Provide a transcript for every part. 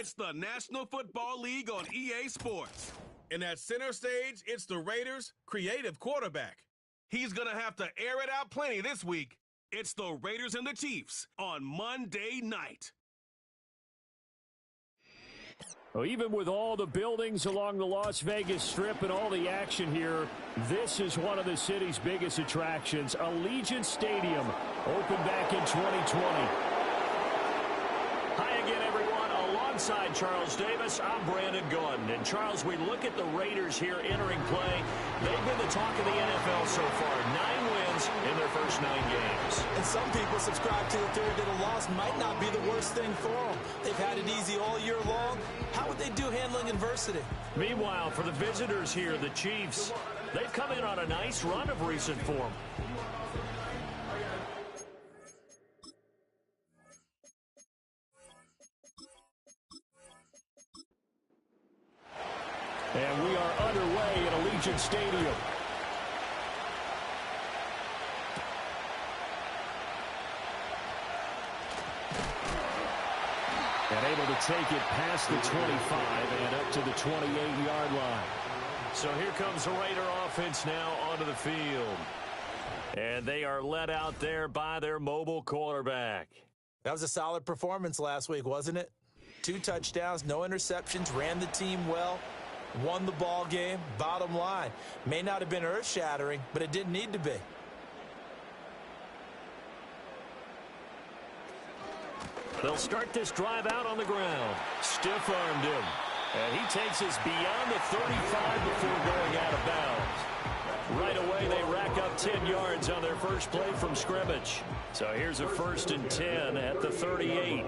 It's the National Football League on EA Sports. And at center stage, it's the Raiders' creative quarterback. He's going to have to air it out plenty this week. It's the Raiders and the Chiefs on Monday night. Well, even with all the buildings along the Las Vegas Strip and all the action here, this is one of the city's biggest attractions. Allegiant Stadium, opened back in 2020. Hi again, everyone. Alongside Charles Davis, I'm Brandon Gaudin. And Charles, we look at the Raiders here entering play. They've been the talk of the NFL so far. 9 wins in their first 9 games. And some people subscribe to the theory that a loss might not be the worst thing for them. They've had it easy all year long. How would they do handling adversity? Meanwhile, for the visitors here, the Chiefs, they've come in on a nice run of recent form. And we are underway at Allegiant Stadium. And able to take it past the 25 and up to the 28-yard line. So here comes the Raider offense now onto the field. And they are led out there by their mobile quarterback. That was a solid performance last week, wasn't it? 2 touchdowns, no interceptions, ran the team well, won the ball game. Bottom line, may not have been earth-shattering, but it didn't need to be. They'll start this drive out on the ground. Stiff-armed him. And he takes us beyond the 35 before going out of bounds. Right away, they rack up 10 yards on their first play from scrimmage. So here's a 1st and 10 at the 38.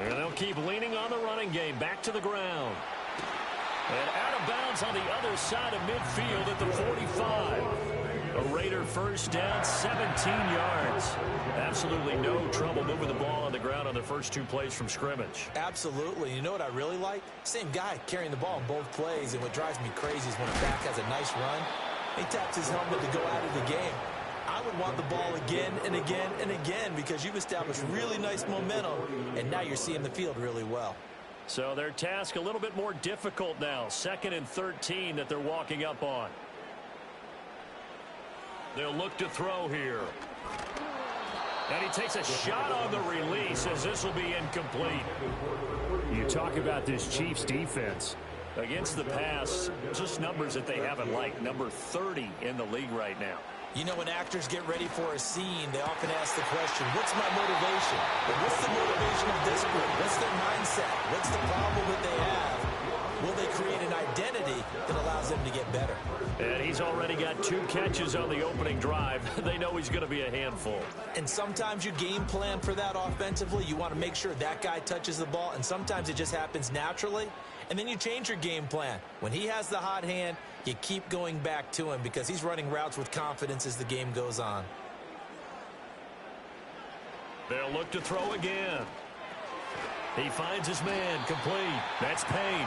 And they'll keep leaning on the running game. Back to the ground. And out of bounds on the other side of midfield at the 45. A Raider first down, 17 yards. Absolutely no trouble moving the ball on the ground on their first 2 plays from scrimmage. Absolutely. You know what I really like? Same guy carrying the ball in both plays, and what drives me crazy is when a back has a nice run, he taps his helmet to go out of the game. I would want the ball again and again and again because you've established really nice momentum, and now you're seeing the field really well. So their task a little bit more difficult now. 2nd and 13 that they're walking up on. They'll look to throw here. And he takes a shot on the release as this will be incomplete. You talk about this Chiefs defense. Against the pass, just numbers that they haven't liked. Number 30 in the league right now. You know, when actors get ready for a scene, they often ask the question, what's my motivation? Or what's the motivation of this group? What's their mindset? What's the problem that they have? Will they create an identity that allows them to get better? And he's already got 2 catches on the opening drive. They know he's going to be a handful. And sometimes you game plan for that offensively. You want to make sure that guy touches the ball, and sometimes it just happens naturally. And then you change your game plan. When he has the hot hand, you keep going back to him because he's running routes with confidence as the game goes on. They'll look to throw again. He finds his man, complete. That's Payne.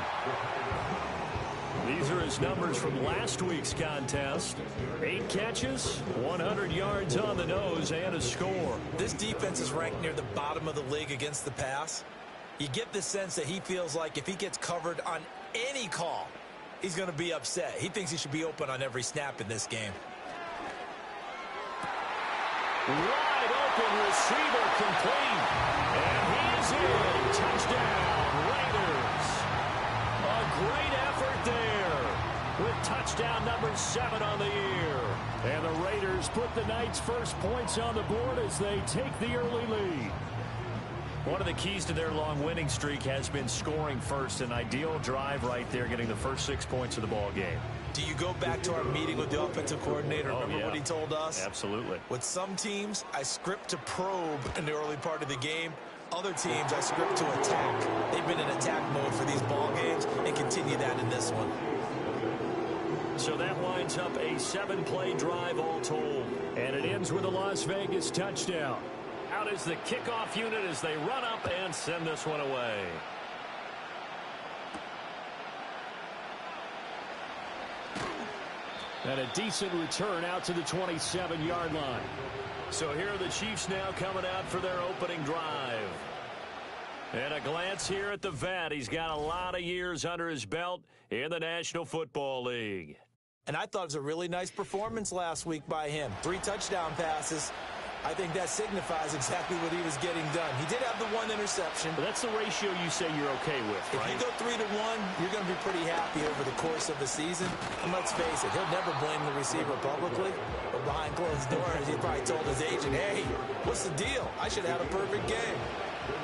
These are his numbers from last week's contest. 8 catches, 100 yards on the nose, and a score. This defense is ranked near the bottom of the league against the pass. You get the sense that he feels like if he gets covered on any call, he's going to be upset. He thinks he should be open on every snap in this game. Wide open receiver, complete. And he is in. Touchdown, Raiders. A great effort there with touchdown number 7 on the year. And the Raiders put the night's first points on the board as they take the early lead. One of the keys to their long winning streak has been scoring first. An ideal drive right there, getting the first 6 points of the ball game. Do you go back to our meeting with the offensive coordinator? Remember what he told us? Absolutely. With some teams, I script to probe in the early part of the game. Other teams, I script to attack. They've been in attack mode for these ball games and continue that in this one. So that winds up a 7-play drive all told. And it ends with a Las Vegas touchdown. Out is the kickoff unit as they run up and send this one away. And a decent return out to the 27-yard line. So here are the Chiefs now coming out for their opening drive. And a glance here at the vet. He's got a lot of years under his belt in the National Football League. And I thought it was a really nice performance last week by him. 3 touchdown passes. I think that signifies exactly what he was getting done. He did have the 1 interception. But that's the ratio you say you're okay with, right? If you go 3-1, you're going to be pretty happy over the course of the season. And let's face it, he'll never blame the receiver publicly. But behind closed doors, he probably told his agent, hey, what's the deal? I should have had a perfect game.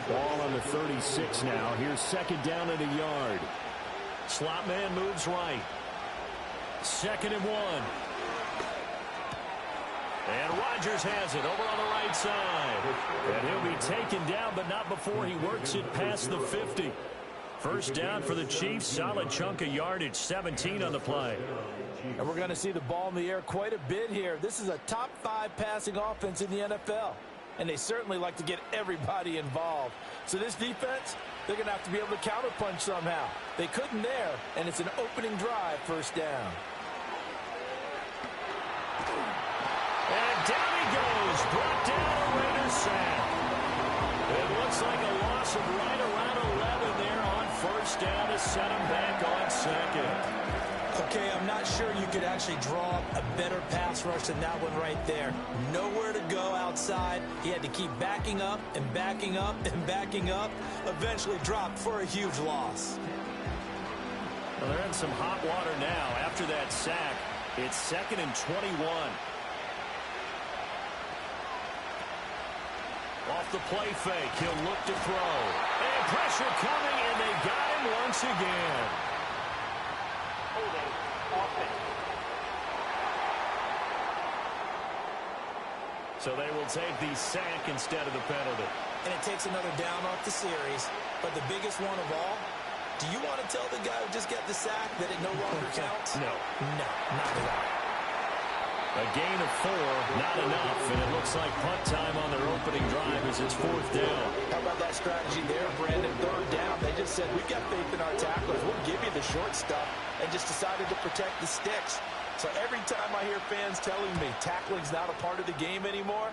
Ball on the 36 now. Here's second down and a yard. Slot man moves right. 2nd and 1. And Rodgers has it over on the right side. And he'll be taken down, but not before he works it past the 50. First down for the Chiefs. Solid chunk of yardage. 17 on the play. And we're going to see the ball in the air quite a bit here. This is a top 5 passing offense in the NFL. And they certainly like to get everybody involved. So this defense, they're going to have to be able to counterpunch somehow. They couldn't there, and it's an opening drive, first down. And down he goes. Brought down a Raiders sack. It looks like a loss of right around 11 there on first down to set him back on second. Okay, I'm not sure you could actually draw a better pass rush than that one right there. Nowhere to go outside. He had to keep backing up and backing up and backing up. Eventually dropped for a huge loss. Well, they're in some hot water now after that sack. It's 2nd and 21. Off the play fake, he'll look to throw. And pressure coming, and they got him once again. Holding offense. So they will take the sack instead of the penalty. And it takes another down off the series. But the biggest one of all, do you want to tell the guy who just got the sack that it no longer counts? No. No, not at all. A gain of 4, not enough, and it looks like punt time on their opening drive as it's 4th down. How about that strategy there, Brandon? 3rd down, they just said, we've got faith in our tacklers. We'll give you the short stuff, and just decided to protect the sticks. So every time I hear fans telling me tackling's not a part of the game anymore,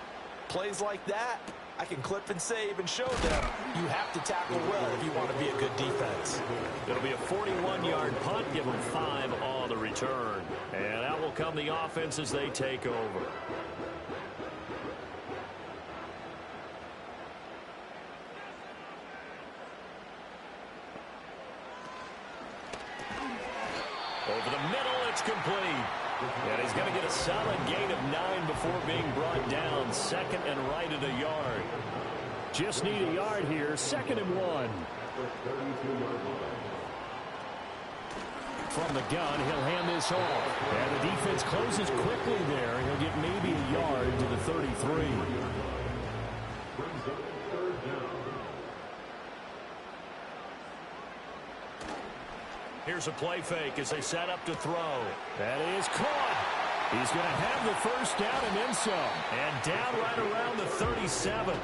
plays like that, I can clip and save and show them you have to tackle well if you want to be a good defense. It'll be a 41-yard punt, give them 5 on the return. And out will come the offense as they take over. Over the middle, it's complete. And he's going to get a solid gain of 9 before being brought down. 2nd and right at a yard. Just need a yard here. 2nd and 1. From the gun, he'll hand this off. And the defense closes quickly there. He'll get maybe a yard to the 33. Here's a play fake as they set up to throw. That is caught. He's going to have the first down and then some. And down right around the 37.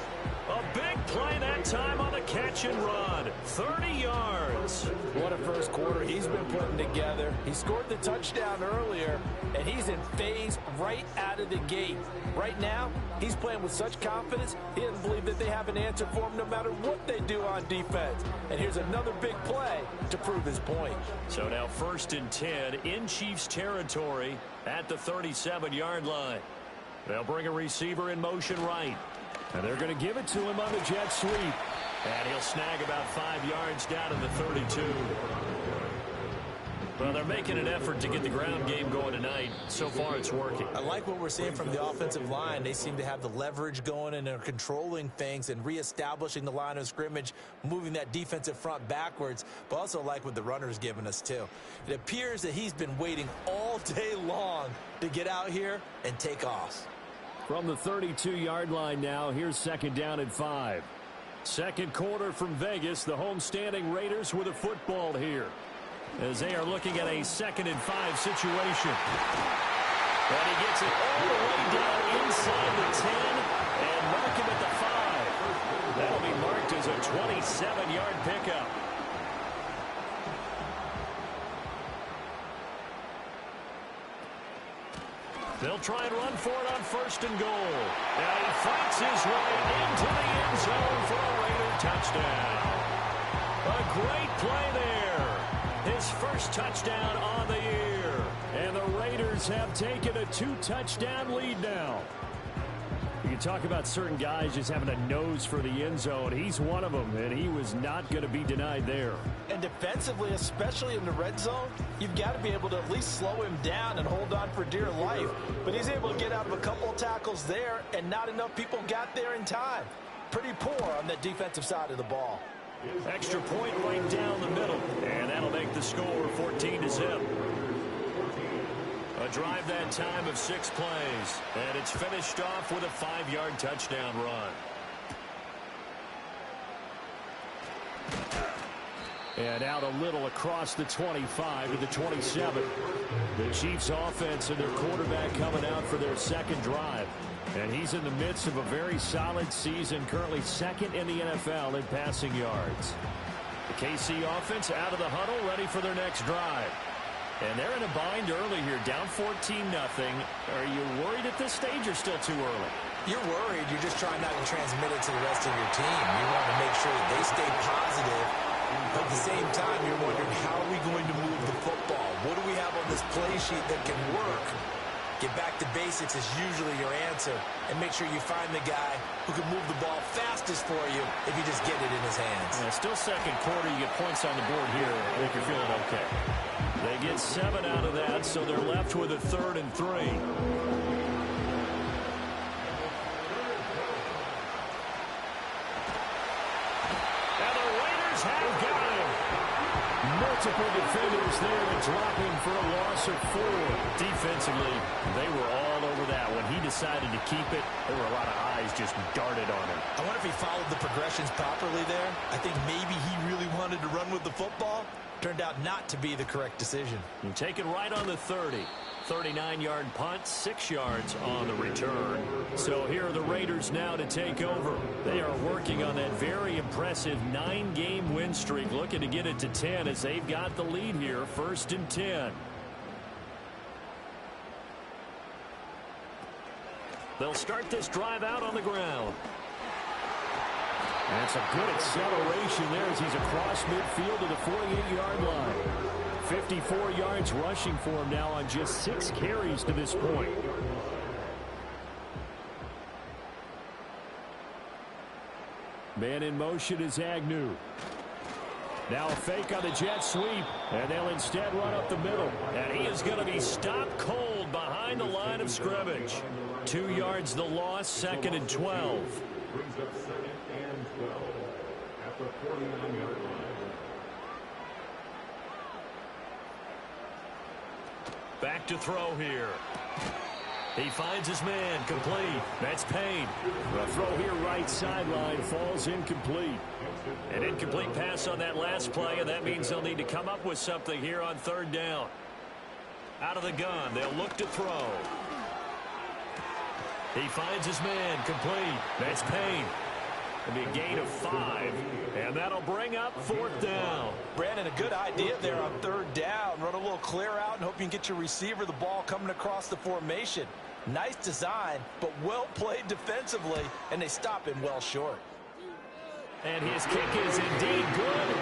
A big play that time on the catch and run. 30 yards. What a first quarter he's been putting together. He scored the touchdown earlier, and he's in phase right out of the gate. Right now, he's playing with such confidence, he doesn't believe that they have an answer for him no matter what they do on defense. And here's another big play to prove his point. So now 1st and 10 in Chiefs territory at the 37-yard line. They'll bring a receiver in motion right. And they're going to give it to him on the jet sweep. And he'll snag about 5 yards down in the 32. Well, they're making an effort to get the ground game going tonight. So far, it's working. I like what we're seeing from the offensive line. They seem to have the leverage going and are controlling things and reestablishing the line of scrimmage, moving that defensive front backwards, but also like what the runner's giving us, too. It appears that he's been waiting all day long to get out here and take off. From the 32-yard line now, here's 2nd down and 5. Second quarter from Vegas, the homestanding Raiders with a football here, as they are looking at a 2nd and 5 situation. And he gets it all the way down inside the 10 and mark him at the 5. That'll be marked as a 27-yard pickup. They'll try and run for it on 1st and goal. And he fights his way into the end zone for a Raider touchdown. A great play there. His first touchdown on the year. And the Raiders have taken a 2-touchdown lead now. You can talk about certain guys just having a nose for the end zone. He's one of them, and he was not going to be denied there. And defensively, especially in the red zone, you've got to be able to at least slow him down and hold on for dear life. But he's able to get out of a couple of tackles there, and not enough people got there in time. Pretty poor on that defensive side of the ball. Extra point right down the middle, and that'll make the score 14-0. A drive that time of 6 plays, and it's finished off with a 5-yard touchdown run. And out a little across the 25 to the 27. The Chiefs offense and their quarterback coming out for their second drive. And he's in the midst of a very solid season, currently second in the NFL in passing yards. The KC offense out of the huddle, ready for their next drive. And they're in a bind early here, down 14-0. Are you worried at this stage or still too early? You're worried. You're just trying not to transmit it to the rest of your team. You want to make sure that they stay positive. But at the same time, you're wondering, how are we going to move the football? What do we have on this play sheet that can work? Get back to basics is usually your answer. And make sure you find the guy who can move the ball fastest for you if you just get it in his hands. Yeah, still second quarter. You get points on the board here. I think you're feeling okay. They get 7 out of that, so they're left with a 3rd and 3. And the Raiders have got him. Multiple defenders there to drop him for a loss of 4. Defensively, they were all over that. When he decided to keep it, there were a lot of eyes just darted on him. I wonder if he followed the progressions properly there. I think maybe he really wanted to run with the football. Turned out not to be the correct decision. And take it right on the 30. 39-yard punt, 6 yards on the return. So here are the Raiders now to take over. They are working on that very impressive 9-game win streak, looking to get it to 10 as they've got the lead here, 1st and 10. They'll start this drive out on the ground. That's a good acceleration there as he's across midfield to the 48-yard line. 54 yards rushing for him now on just 6 carries to this point. Man in motion is Agnew. Now a fake on the jet sweep, and they'll instead run up the middle. And he is going to be stopped cold behind the line of scrimmage. 2 yards the loss, 2nd and 12. Brings up 2nd and 12 at the 49-yard line. Back to throw here. He finds his man, complete. That's Payne. The throw here right sideline falls incomplete. An incomplete pass on that last play, and that means they'll need to come up with something here on 3rd down. Out of the gun, they'll look to throw. He finds his man, complete. That's Payne. It'll be a gain of 5, and that'll bring up 4th down. Brandon, a good idea there on 3rd down. Run a little clear out and hope you can get your receiver the ball coming across the formation. Nice design, but well played defensively, and they stop him well short. And his kick is indeed good.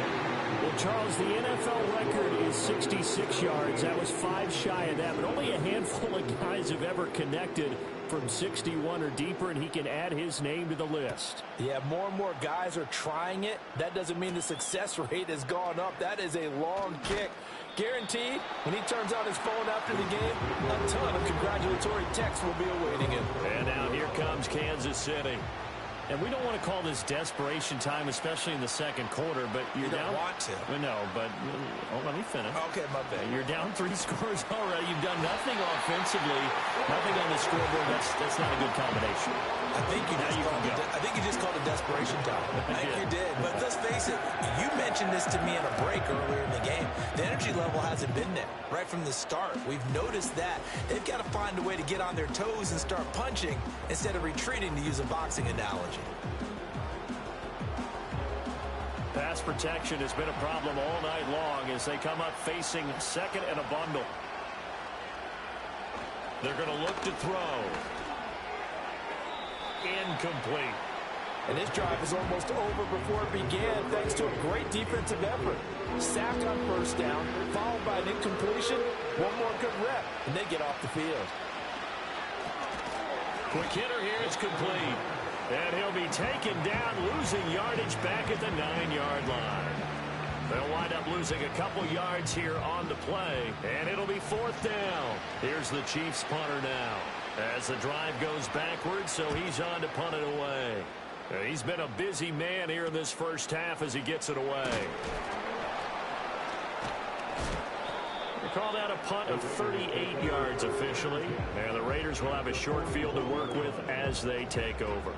Well, Charles, the NFL record is 66 yards. That was 5 shy of that, but only a handful of guys have ever connected from 61 or deeper, and he can add his name to the list. Yeah, more and more guys are trying it. That doesn't mean the success rate has gone up. That is a long kick. Guaranteed, when he turns on his phone after the game, a ton of congratulatory texts will be awaiting him. And now here comes Kansas City. And we don't want to call this desperation time, especially in the second quarter, but you're down. You don't want to. Well, no, but let me finish. Okay, my bad. You're down 3 scores already. You've done nothing offensively, nothing on the scoreboard. That's not a good combination. I think you just called it desperation time. I think you did. But let's face it, you mentioned this to me in a break earlier in the game. The energy level hasn't been there right from the start. We've noticed that. They've got to find a way to get on their toes and start punching instead of retreating, to use a boxing analogy. Pass protection has been a problem all night long as they come up facing 2nd and a bundle. They're going to look to throw. Incomplete. And this drive is almost over before it began thanks to a great defensive effort. Sack on first down, followed by an incompletion. One more good rep, and they get off the field. Quick hitter here. It's complete. And he'll be taken down, losing yardage back at the 9-yard line. They'll wind up losing a couple yards here on the play, and it'll be fourth down. Here's the Chiefs punter now. As the drive goes backwards, so he's on to punt it away. He's been a busy man here in this first half as he gets it away. They call that a punt of 38 yards officially. And the Raiders will have a short field to work with as they take over.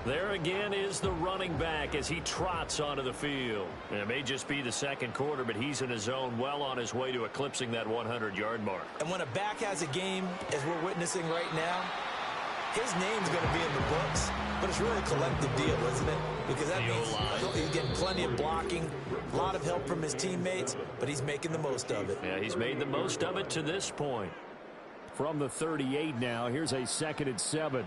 There again is the running back as he trots onto the field. And it may just be the second quarter, but he's in his zone, well on his way to eclipsing that 100-yard mark. And when a back has a game, as we're witnessing right now, his name's going to be in the books, but it's really a collective deal, isn't it? Because that means he's getting plenty of blocking, a lot of help from his teammates, but he's making the most of it. Yeah, he's made the most of it to this point. From the 38 now, here's a 2nd and 7.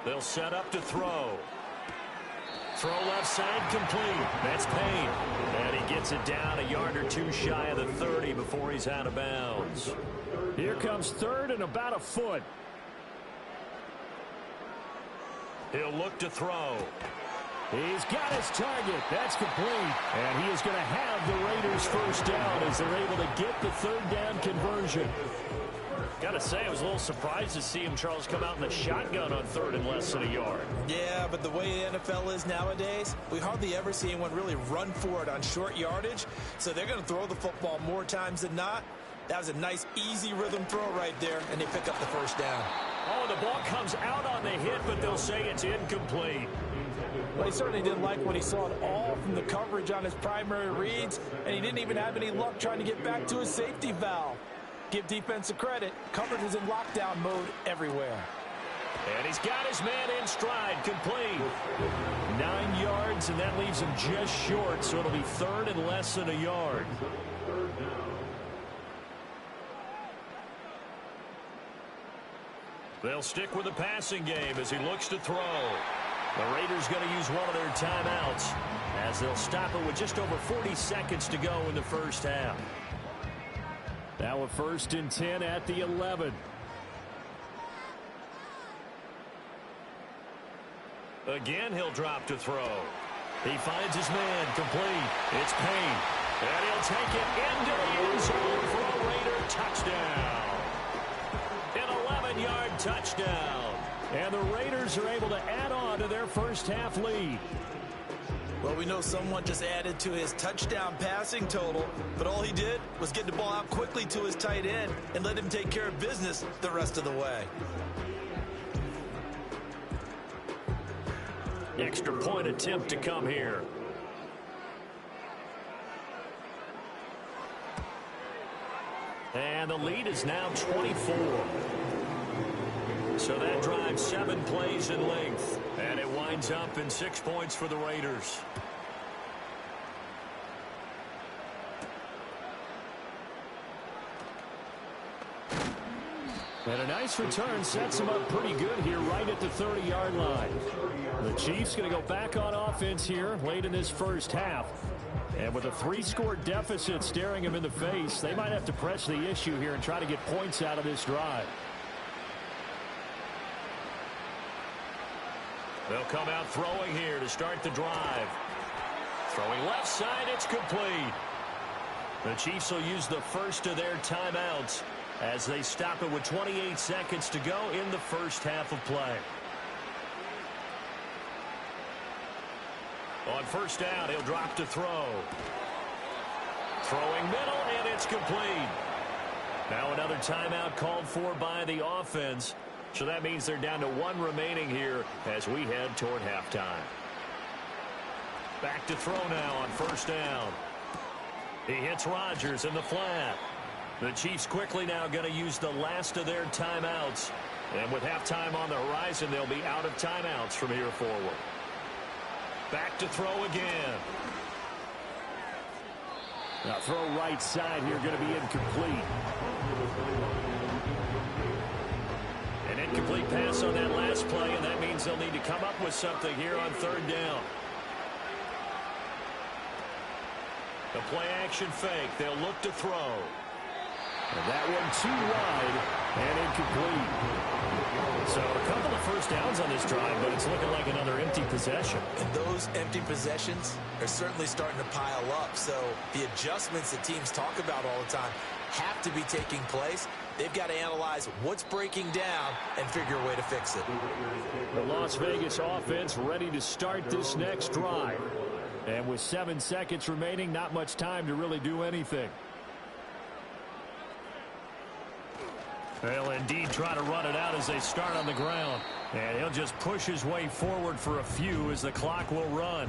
They'll set up to throw. Throw left side complete. That's Payne. And he gets it down a yard or two shy of the 30 before he's out of bounds. Here comes 3rd and about a foot. He'll look to throw. He's got his target. That's complete. And he is going to have the Raiders first down as they're able to get the 3rd down conversion. Got to say, I was a little surprised to see him, Charles, come out in the shotgun on 3rd and less than a yard. Yeah, but the way the NFL is nowadays, we hardly ever see anyone really run for it on short yardage. So they're going to throw the football more times than not. That was a nice, easy rhythm throw right there, and they pick up the first down. Oh, the ball comes out on the hit, but they'll say it's incomplete. Well, he certainly didn't like when he saw it all from the coverage on his primary reads, and he didn't even have any luck trying to get back to his safety valve. Give defense a credit. Coverage is in lockdown mode everywhere. And he's got his man in stride, complete. 9 yards, and that leaves him just short, so it'll be 3rd and less than a yard. They'll stick with the passing game as he looks to throw. The Raiders going to use one of their timeouts as they'll stop it with just over 40 seconds to go in the first half. Now a 1st and 10 at the 11. Again, he'll drop to throw. He finds his man, complete. It's Payne. And he'll take it into the end zone for a Raider touchdown. An 11-yard touchdown. And the Raiders are able to add on to their first half lead. Well, we know someone just added to his touchdown passing total, but all he did was get the ball out quickly to his tight end and let him take care of business the rest of the way. Extra point attempt to come here. And the lead is now 24. So that drives 7 plays in length. And it winds up in 6 points for the Raiders. And a nice return sets him up pretty good here right at the 30-yard line. The Chiefs going to go back on offense here late in this first half. And with a 3-score deficit staring him in the face, they might have to press the issue here and try to get points out of this drive. They'll come out throwing here to start the drive. Throwing left side, it's complete. The Chiefs will use the first of their timeouts as they stop it with 28 seconds to go in the first half of play. On first down, he'll drop to throw. Throwing middle, and it's complete. Now another timeout called for by the offense. So that means they're down to 1 remaining here as we head toward halftime. Back to throw now on first down. He hits Rodgers in the flat. The Chiefs quickly now going to use the last of their timeouts. And with halftime on the horizon, they'll be out of timeouts from here forward. Back to throw again. Now throw right side here, going to be incomplete. An incomplete pass on that last play, and that means they'll need to come up with something here on third down. The play action fake. They'll look to throw. And that one too wide and incomplete. So a couple of first downs on this drive, but it's looking like another empty possession. And those empty possessions are certainly starting to pile up. So the adjustments that teams talk about all the time have to be taking place. They've got to analyze what's breaking down and figure a way to fix it. The Las Vegas offense ready to start this next drive. And with 7 seconds remaining, not much time to really do anything. They'll indeed try to run it out as they start on the ground. And he'll just push his way forward for a few as the clock will run.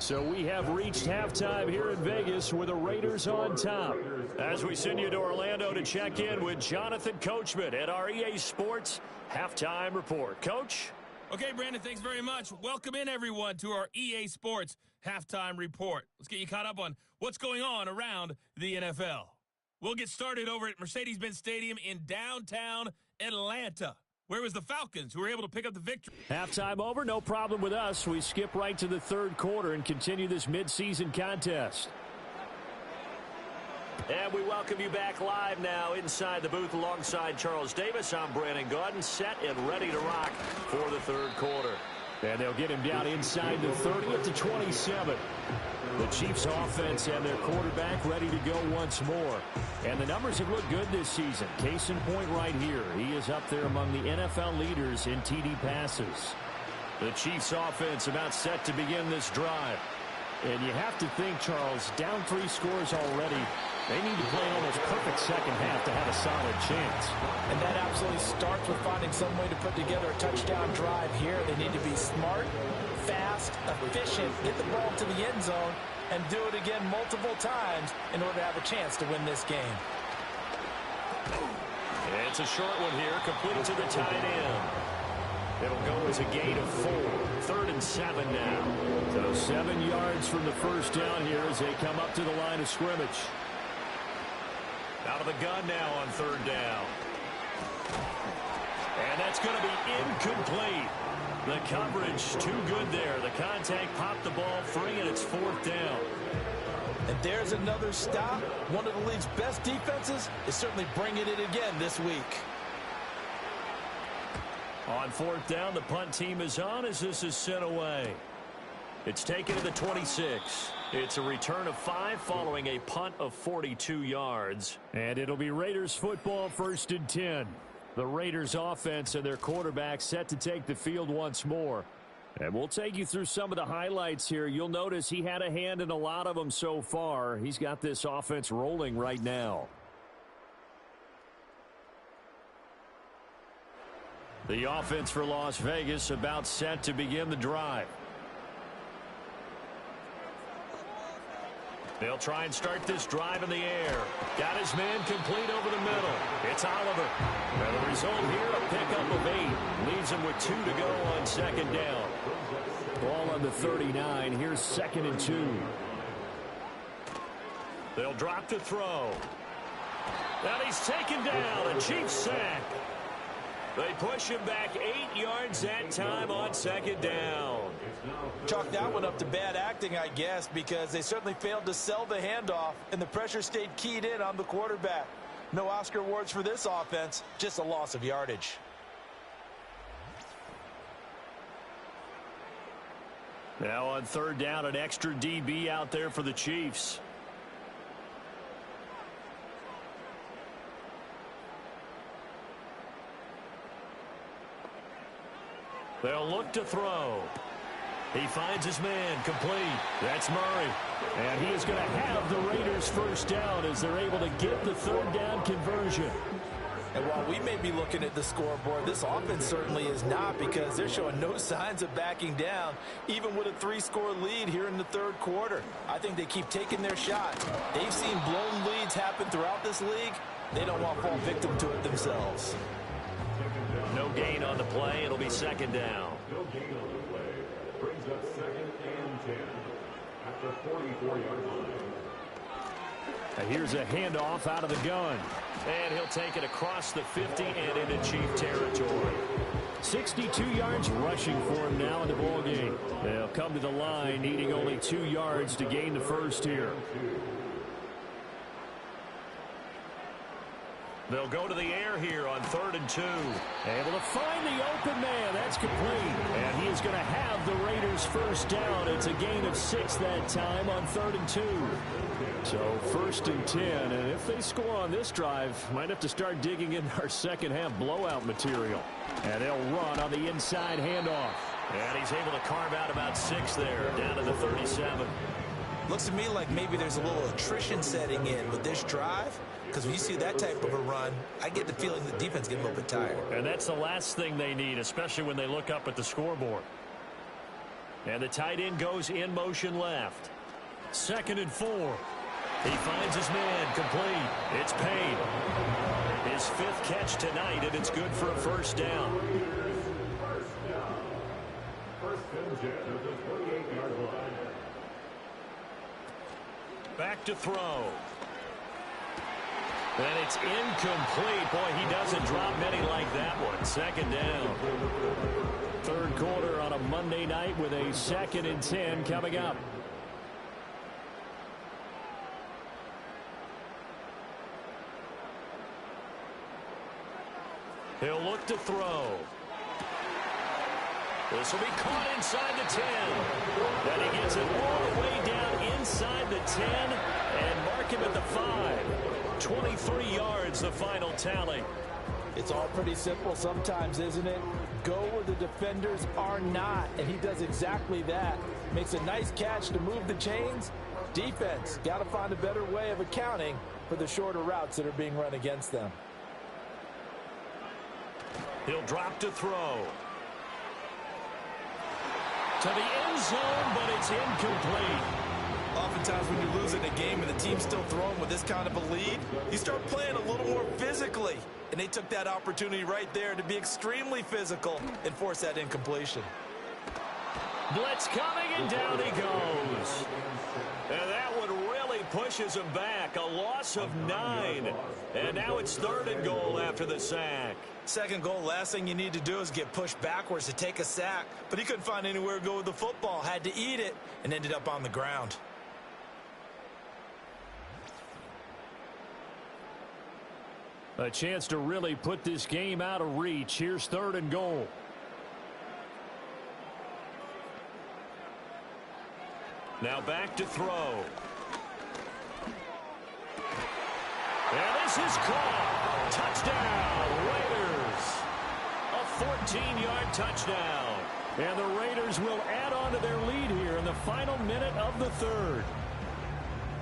So we have reached halftime here in Vegas with the Raiders on top. As we send you to Orlando to check in with Jonathan Coachman at our EA Sports Halftime Report. Coach? Okay, Brandon, thanks very much. Welcome in, everyone, to our EA Sports Halftime Report. Let's get you caught up on what's going on around the NFL. We'll get started over at Mercedes-Benz Stadium in downtown Atlanta. Where was the Falcons, who were able to pick up the victory? Halftime over, no problem with us. We skip right to the third quarter and continue this midseason contest. And we welcome you back live now inside the booth alongside Charles Davis. I'm Brandon Gaudin, set and ready to rock for the third quarter. And they'll get him down inside the 30 at the 27. The Chiefs offense and their quarterback ready to go once more. And the numbers have looked good this season. Case in point right here. He is up there among the NFL leaders in TD passes. The Chiefs offense about set to begin this drive. And you have to think, Charles, down 3 scores already. They need to play an almost perfect second half to have a solid chance. And that absolutely starts with finding some way to put together a touchdown drive here. They need to be smart, fast, efficient, get the ball to the end zone, and do it again multiple times in order to have a chance to win this game. It's a short one here, complete to the tight end. It'll go as a gain of 4. 3rd and 7 now. So 7 yards from the first down here as they come up to the line of scrimmage. Out of the gun now on 3rd down. And that's going to be incomplete. The coverage too good there. The contact popped the ball free, and it's 4th down. And there's another stop. One of the league's best defenses is certainly bringing it again this week. On 4th down, the punt team is on as this is sent away. It's taken to the 26. It's a return of 5 following a punt of 42 yards. And it'll be Raiders football, 1st and 10. The Raiders offense and their quarterback set to take the field once more. And we'll take you through some of the highlights here. You'll notice he had a hand in a lot of them so far. He's got this offense rolling right now. The offense for Las Vegas about set to begin the drive. They'll try and start this drive in the air. Got his man complete over the middle. It's Oliver. And the result here, a pickup of 8. Leaves him with 2 to go on 2nd down. Ball on the 39. Here's 2nd and 2. They'll drop to throw. And he's taken down. A Chiefs sack. They push him back 8 yards that time on 2nd down. Chalk that one up to bad acting, I guess, because they certainly failed to sell the handoff, and the pressure stayed keyed in on the quarterback. No Oscar awards for this offense, just a loss of yardage. Now on 3rd down, an extra DB out there for the Chiefs. They'll look to throw. He finds his man complete. That's Murray. And he is going to have the Raiders 1st down as they're able to get the 3rd down conversion. And while we may be looking at the scoreboard, this offense certainly is not, because they're showing no signs of backing down, even with a 3-score lead here in the 3rd quarter. I think they keep taking their shot. They've seen blown leads happen throughout this league. They don't want to fall victim to it themselves. No gain on the play. It'll be 2nd down. No gain on the play. Brings up 2nd and 10 at the 44-yard line. And here's a handoff out of the gun. And he'll take it across the 50 and into Chief territory. 62 yards rushing for him now in the ball game. They'll come to the line needing only 2 yards to gain the first here. They'll go to the air here on 3rd and 2. Able to find the open man. That's complete. And he is going to have the Raiders first down. It's a gain of 6 that time on 3rd and 2. So 1st and 10. And if they score on this drive, might have to start digging in our second half blowout material. And they'll run on the inside handoff. And he's able to carve out about 6 there, down to the 37. Looks to me like maybe there's a little attrition setting in with this drive. Because when you see that type of a run, I get the feeling the defense getting a little bit tired. And that's the last thing they need, especially when they look up at the scoreboard. And the tight end goes in motion left. 2nd and 4. He finds his man complete. It's Payne. His 5th catch tonight, and it's good for a first down. Back to throw. And it's incomplete. Boy, he doesn't drop many like that one. 2nd down. 3rd quarter on a Monday night with a 2nd and 10 coming up. He'll look to throw. This will be caught inside the 10. Then he gets it all the way down inside the 10 and mark him at the 5. 23 yards, the final tally. It's all pretty simple sometimes, isn't it? Go where the defenders are not, and he does exactly that. Makes a nice catch to move the chains. Defense, got to find a better way of accounting for the shorter routes that are being run against them. He'll drop to throw. To the end zone, but it's incomplete. Oftentimes when you're losing a game and the team's still throwing with this kind of a lead, you start playing a little more physically. And they took that opportunity right there to be extremely physical and force that incompletion. Blitz coming, and down he goes. And that one really pushes him back. A loss of 9. And now it's 3rd and goal after the sack. 2nd goal, last thing you need to do is get pushed backwards to take a sack. But he couldn't find anywhere to go with the football. Had to eat it and ended up on the ground. A chance to really put this game out of reach. Here's 3rd and goal. Now back to throw. And this is caught. Touchdown, Raiders. A 14-yard touchdown. And the Raiders will add on to their lead here in the final minute of the 3rd.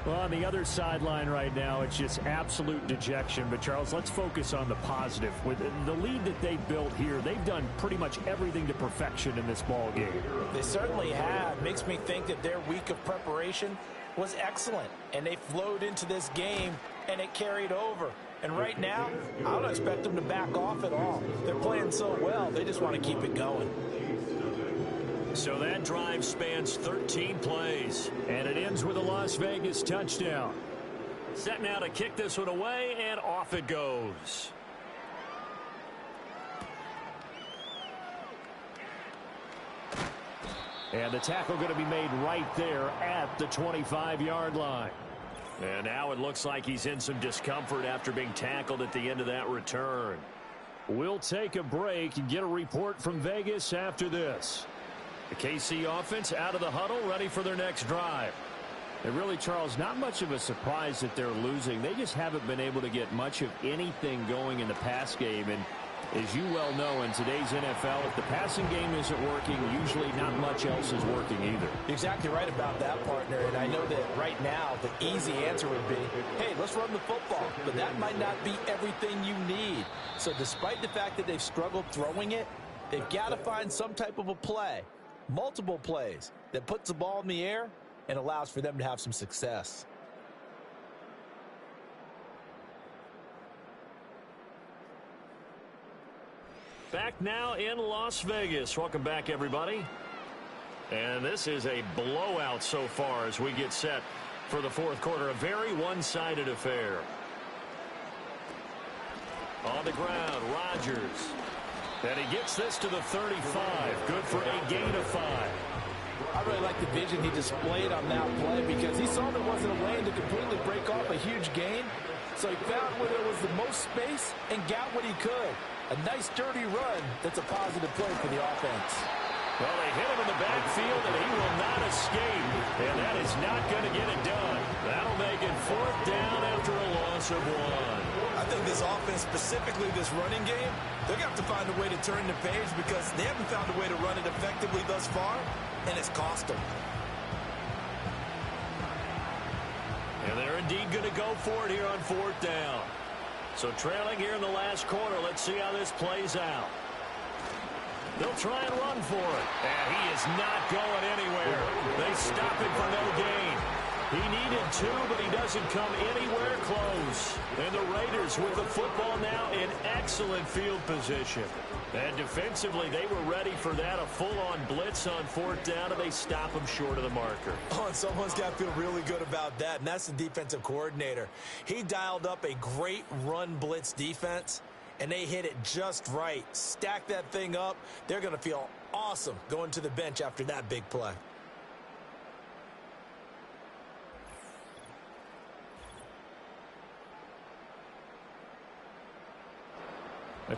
Well, on the other sideline right now, it's just absolute dejection. But, Charles, let's focus on the positive. With the lead that they built here, they've done pretty much everything to perfection in this ball game. They certainly have. Makes me think that their week of preparation was excellent. And they flowed into this game, and it carried over. And right now, I don't expect them to back off at all. They're playing so well, they just want to keep it going. So that drive spans 13 plays. And it ends with a Las Vegas touchdown. Set now to kick this one away, and off it goes. And the tackle going to be made right there at the 25-yard line. And now it looks like he's in some discomfort after being tackled at the end of that return. We'll take a break and get a report from Vegas after this. The KC offense out of the huddle, ready for their next drive. And really, Charles, not much of a surprise that they're losing. They just haven't been able to get much of anything going in the pass game. And as you well know, in today's NFL, if the passing game isn't working, usually not much else is working either. You're exactly right about that, partner. And I know that right now the easy answer would be, hey, let's run the football. But that might not be everything you need. So despite the fact that they've struggled throwing it, they've got to find some type of a play. Multiple plays that puts the ball in the air and allows for them to have some success. Back now in Las Vegas. Welcome back, everybody. And this is a blowout so far as we get set for the fourth quarter. A very one-sided affair. On the ground, Rodgers. And he gets this to the 35. Good for a gain of 5. I really like the vision he displayed on that play because he saw there wasn't a lane to completely break off a huge gain. So he found where there was the most space and got what he could. A nice, dirty run that's a positive play for the offense. Well, they hit him in the backfield, and he will not escape. And that is not going to get it done. That'll make it fourth down after a loss of 1. I think this offense, specifically this running game, they're going to have to find a way to turn the page because they haven't found a way to run it effectively thus far, and it's cost them. And they're indeed going to go for it here on fourth down. So trailing here in the last quarter, let's see how this plays out. They'll try and run for it. And he is not going anywhere. They stop him for no gain. He needed 2, but he doesn't come anywhere close. And the Raiders with the football now in excellent field position. And defensively, they were ready for that, a full-on blitz on fourth down, and they stop him short of the marker. Oh, and someone's got to feel really good about that, and that's the defensive coordinator. He dialed up a great run blitz defense, and they hit it just right. Stack that thing up. They're going to feel awesome going to the bench after that big play.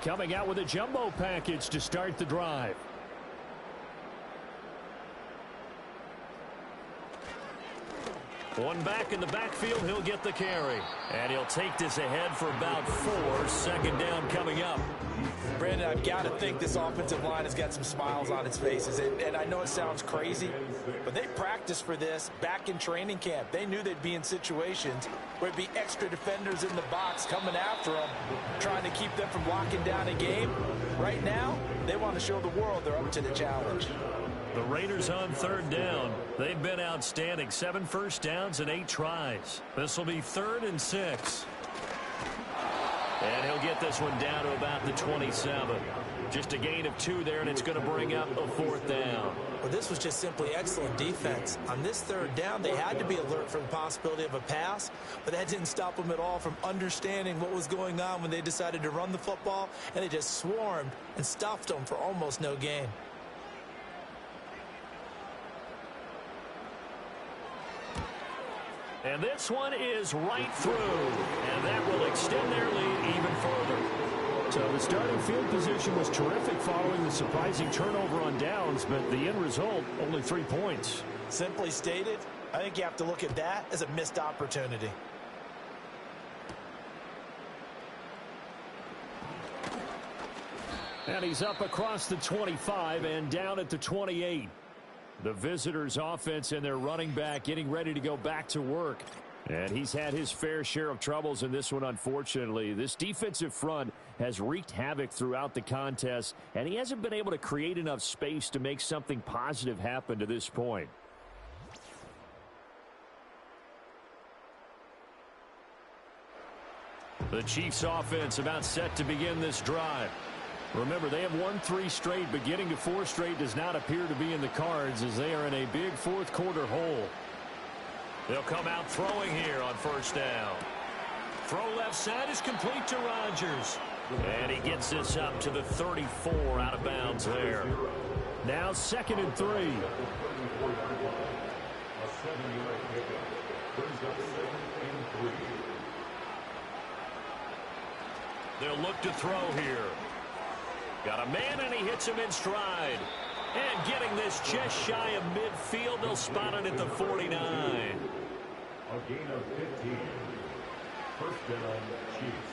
Coming out with a jumbo package to start the drive. One back in the backfield, he'll get the carry. And he'll take this ahead for about 4. Second down coming up. Brandon, I've got to think this offensive line has got some smiles on its faces. And I know it sounds crazy, but they practiced for this back in training camp. They knew they'd be in situations where it'd be extra defenders in the box coming after them, trying to keep them from locking down a game. Right now, they want to show the world they're up to the challenge. The Raiders on third down. They've been outstanding. 7 first downs and 8 tries. This will be 3rd and 6. And he'll get this one down to about the 27. Just a gain of 2 there, and it's going to bring up a 4th down. Well, this was just simply excellent defense. On this third down, they had to be alert for the possibility of a pass, but that didn't stop them at all from understanding what was going on when they decided to run the football, and they just swarmed and stuffed them for almost no gain. And this one is right through, and that will extend their lead even further. So the starting field position was terrific following the surprising turnover on downs, but the end result, only 3 points. Simply stated, I think you have to look at that as a missed opportunity. And he's up across the 25 and down at the 28. The visitors' offense and their running back getting ready to go back to work. And he's had his fair share of troubles in this one, unfortunately. This defensive front has wreaked havoc throughout the contest, and he hasn't been able to create enough space to make something positive happen to this point. The Chiefs' offense about set to begin this drive. Remember, they have won 3 straight, but getting to 4 straight does not appear to be in the cards as they are in a big fourth quarter hole. They'll come out throwing here on first down. Throw left side is complete to Rodgers. And he gets this up to the 34 out of bounds there. Now 2nd and 3. A 7-yard pickup brings up 2nd and 3. They'll look to throw here. Got a man, and he hits him in stride. And getting this just shy of midfield, they'll spot it at the 49. A gain of 15. First down, Chiefs.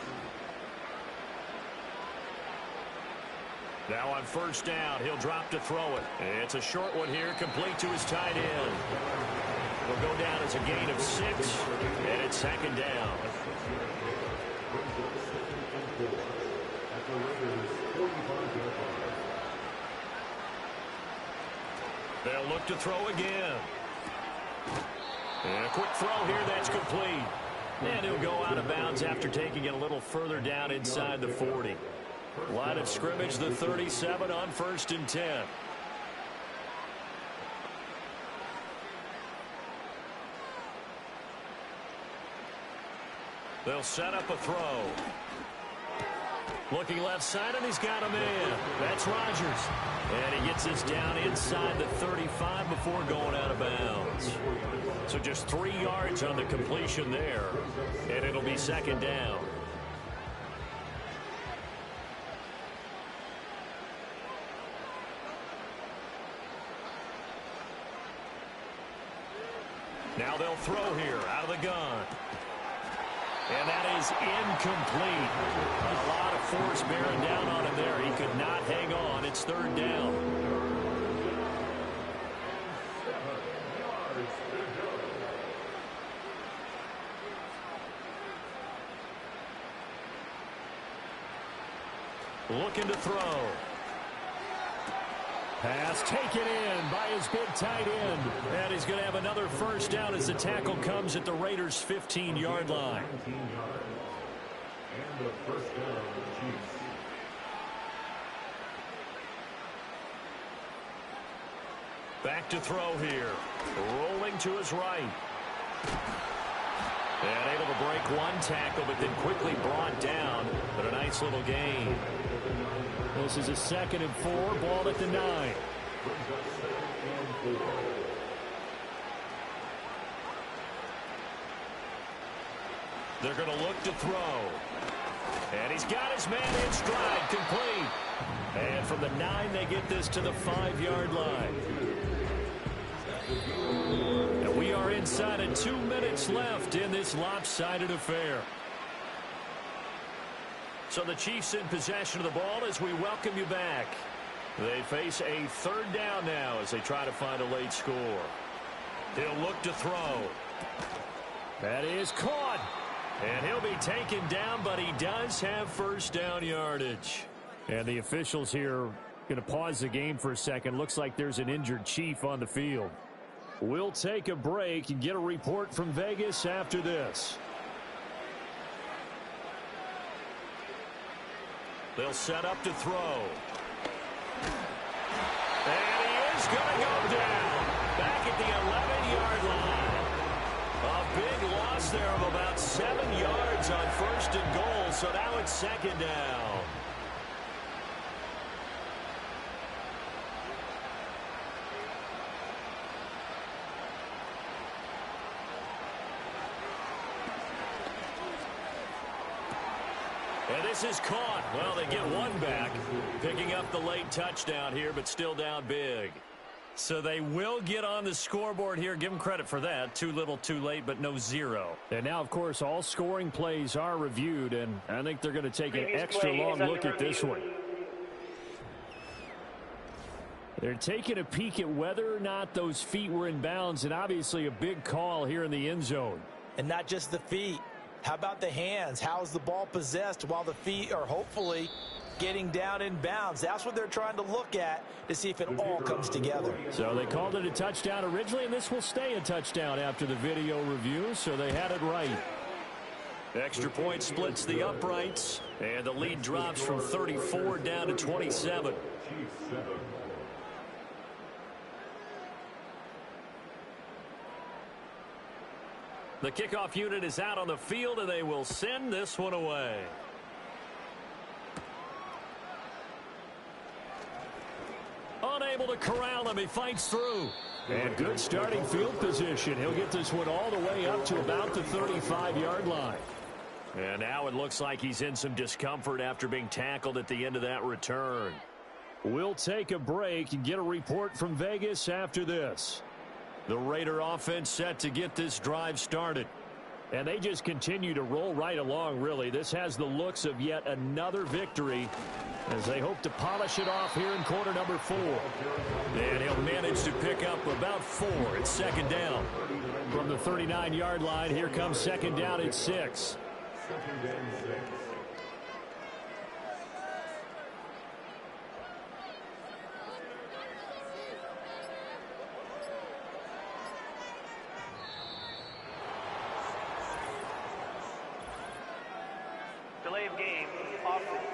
Now on first down, he'll drop to throw it. It's a short one here, complete to his tight end. Will go down as a gain of 6, and it's 2nd down. They'll look to throw again. And a quick throw here, that's complete. And he'll go out of bounds after taking it a little further down inside the 40. Line of scrimmage, the 37 on 1st and 10. They'll set up a throw. Looking left side, and he's got a man. That's Rodgers. And he gets this down inside the 35 before going out of bounds. So just 3 yards on the completion there, and it'll be second down. Now they'll throw here out of the gun. And that is incomplete. A lot of force bearing down on him there. He could not hang on. It's third down. Looking to throw. Pass taken in by his big tight end. And he's going to have another first down as the tackle comes at the Raiders' 15-yard line. And the first down, Chiefs. Back to throw here. Rolling to his right. And able to break one tackle, but then quickly brought down. But a nice little gain. This is a 2nd and 4, ball at the 9. They're going to look to throw. And he's got his man in stride, complete. And from the 9, they get this to the 5-yard line. And we are inside of 2 minutes left in this lopsided affair. So the Chiefs in possession of the ball as we welcome you back. They face a third down now as they try to find a late score. He'll look to throw. That is caught. And he'll be taken down, but he does have first down yardage. And the officials here going to pause the game for a second. Looks like there's an injured Chief on the field. We'll take a break and get a report from Vegas after this. They'll set up to throw. And he is going to go down. Back at the 11-yard line. A big loss there of about 7 yards on 1st and goal. So now it's second down. And this is caught. Well, they get one back. Picking up the late touchdown here, but still down big. So they will get on the scoreboard here. Give them credit for that. Too little, too late, but no 0. And now, of course, all scoring plays are reviewed, and I think they're going to take an extra long look at this one. They're taking a peek at whether or not those feet were in bounds, and obviously a big call here in the end zone. And not just the feet. How about the hands? How is the ball possessed while the feet are hopefully getting down in bounds? That's what they're trying to look at to see if it all comes together. So they called it a touchdown originally, and this will stay a touchdown after the video review, so they had it right. Extra point splits the uprights, and the lead drops from 34 down to 27. The kickoff unit is out on the field, and they will send this one away. Unable to corral him. He fights through. And good starting field position. He'll get this one all the way up to about the 35-yard line. And now it looks like he's in some discomfort after being tackled at the end of that return. We'll take a break and get a report from Vegas after this. The Raider offense set to get this drive started. And they just continue to roll right along, really. This has the looks of yet another victory as they hope to polish it off here in quarter number 4. And he'll manage to pick up about 4. It's second down. From the 39-yard line, here comes second down at 6. Second and 6. Delay of game, offense.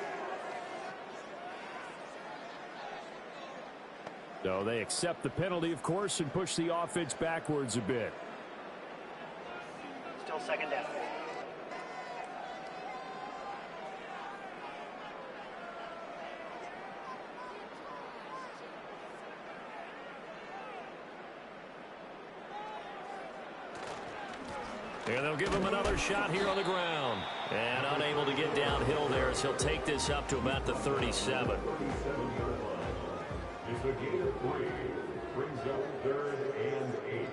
So they accept the penalty, of course, and push the offense backwards a bit. Still second down. And they'll give him another shot here on the ground. And unable to get downhill there as he'll take this up to about the 37. It's a gain of 3. Brings up 3rd and 8.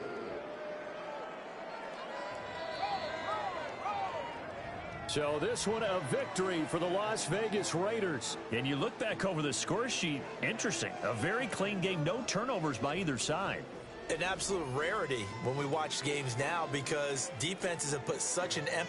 So this one a victory for the Las Vegas Raiders. And you look back over the score sheet, interesting. A very clean game, no turnovers by either side. An absolute rarity when we watch games now because defenses have put such an emphasis